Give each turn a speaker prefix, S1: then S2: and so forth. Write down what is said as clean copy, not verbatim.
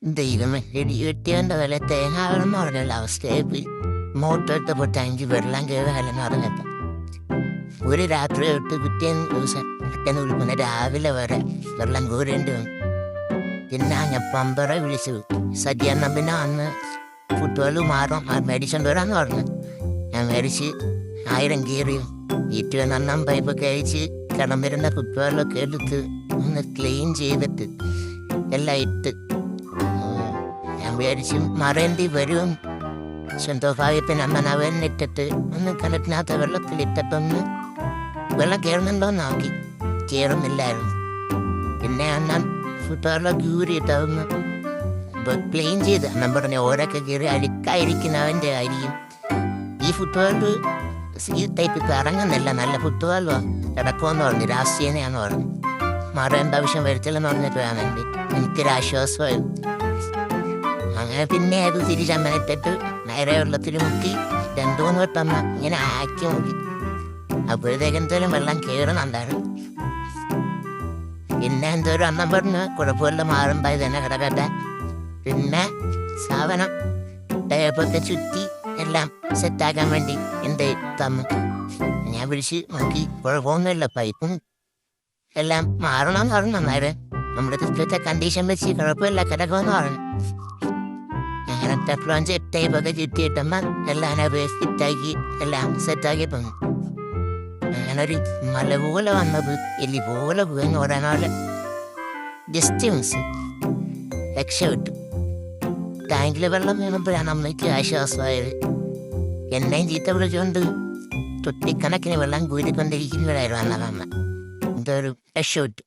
S1: ദൈവമേ, ഇടിവെട്ടിയവൻ്റെ വില തേങ്ങാവെന്ന് പറഞ്ഞുള്ള അവസ്ഥയായി പോയി. മോട്ടോട്ടപ്പോൾ ടാങ്കി വെള്ളം കയറാലെന്ന് പറഞ്ഞപ്പോൾ ഒരു രാത്രി തൊട്ട് പിറ്റേന്ന് ദിവസം പിറ്റേന്ന് വിളിക്കുന്ന രാവിലെ വരെ വെള്ളം കോരേണ്ടി വന്നു. പിന്നെ ഞാൻ പമ്പറെ വിളിച്ചു. സദ്യ പിന്നെ അന്ന് ഫുട്ബോൾ മാറും മേടിച്ചോണ്ട് വരാന്ന് പറഞ്ഞു. ഞാൻ മേടിച്ച് 1000 കീറിയും വീട്ടിൽ വന്ന് പൈപ്പൊക്കെ അയച്ച് കിടന്നിരുന്ന ഫുട്ബോളൊക്കെ എടുത്ത് ഒന്ന് ക്ലീൻ ചെയ്തിട്ട് എല്ലാം ഇട്ട് ഞാൻ വിചാരിച്ചു മറേണ്ടി വരും. സ്വന്തഭാവ്യത്തിന് അവനിട്ടിട്ട് ഒന്ന് കിണറ്റിനകത്ത് വെള്ളത്തിലിട്ടിട്ടൊന്ന് വെള്ളം കയറുന്നുണ്ടോന്ന് നോക്കി. കയറുന്നില്ലായിരുന്നു. പിന്നെ അണ്ണൻ ഫുട്ബോളൊക്കെ ഊരിയിട്ടതൊന്ന് ക്ലീൻ ചെയ്ത് അണ്ണൻ പറഞ്ഞ ഓരൊക്കെ കയറി അഴുക്കായിരിക്കുന്നവൻ്റെ ആയിരിക്കും. ഈ ഫുട്ബോൾ ഈ ടൈപ്പ് ഇപ്പം ഇറങ്ങുന്നില്ല, നല്ല ഫുട്ബോളോ കിടക്കുമെന്ന് പറഞ്ഞു. രാഷ്ട്രീയനെയാന്ന് പറഞ്ഞു. മാറേണ്ട ആവശ്യം വരത്തില്ലെന്ന് പറഞ്ഞിട്ട് വേണമെങ്കിൽ എനിക്കൊരാശ്വാസമായിരുന്നു. അങ്ങനെ പിന്നെ അത് തിരിച്ചമ്മനിട്ടിട്ട് നേരെ വെള്ളത്തിൽ മുക്കി 2-3 വട്ടം ഇങ്ങനെ ആക്കി നോക്കി. അപ്പോഴത്തേക്കെന്തായാലും വെള്ളം കയറുന്നുണ്ടായിരുന്നു. പിന്നെ എന്തോരം അന്നം പറഞ്ഞ് കുഴപ്പമില്ല, മാറുണ്ടായി തന്നെ കിടക്കട്ടെ. പിന്നെ സാധനം ടേപ്പൊക്കെ ചുറ്റി എല്ലാം സെറ്റാക്കാൻ വേണ്ടി എൻ്റെ തന്നു. ഞാൻ വിളിച്ച് നോക്കി, കുഴപ്പമൊന്നുമില്ല, പൈപ്പും എല്ലാം മാറണമെന്ന് പറഞ്ഞു. നന്നായിട്ട് നമ്മുടെ ഇപ്പോഴത്തെ കണ്ടീഷൻ വെച്ച് കുഴപ്പമില്ല, കിടക്കുമെന്ന് പറഞ്ഞു. അങ്ങനെ ടെഫ്ലോൺ ടൈപ്പൊക്കെ ചുറ്റിയിട്ടമ്മ എല്ലാം ഫിറ്റാക്കി എല്ലാം സെറ്റാക്കി തന്നു. അങ്ങനെ ഒരു മല പോലെ വന്നത് എലി പോലെ പോയെന്ന് പറയാനോലെ ജസ്റ്റ് മിസ് രക്ഷപ്പെട്ടു. ടാങ്കിലെ വെള്ളം വീണപ്പോഴാണ് അമ്മയ്ക്ക് ആശ്വാസമായത്. എന്നെയും ചീത്ത വിളിച്ചുകൊണ്ട് തൊട്ടിക്കണക്കിന് വെള്ളം കൂരിക്കൊണ്ടിരിക്കുന്നവരായിരുന്നു അമ്മ. എന്തൊരു രക്ഷപ്പെട്ടു.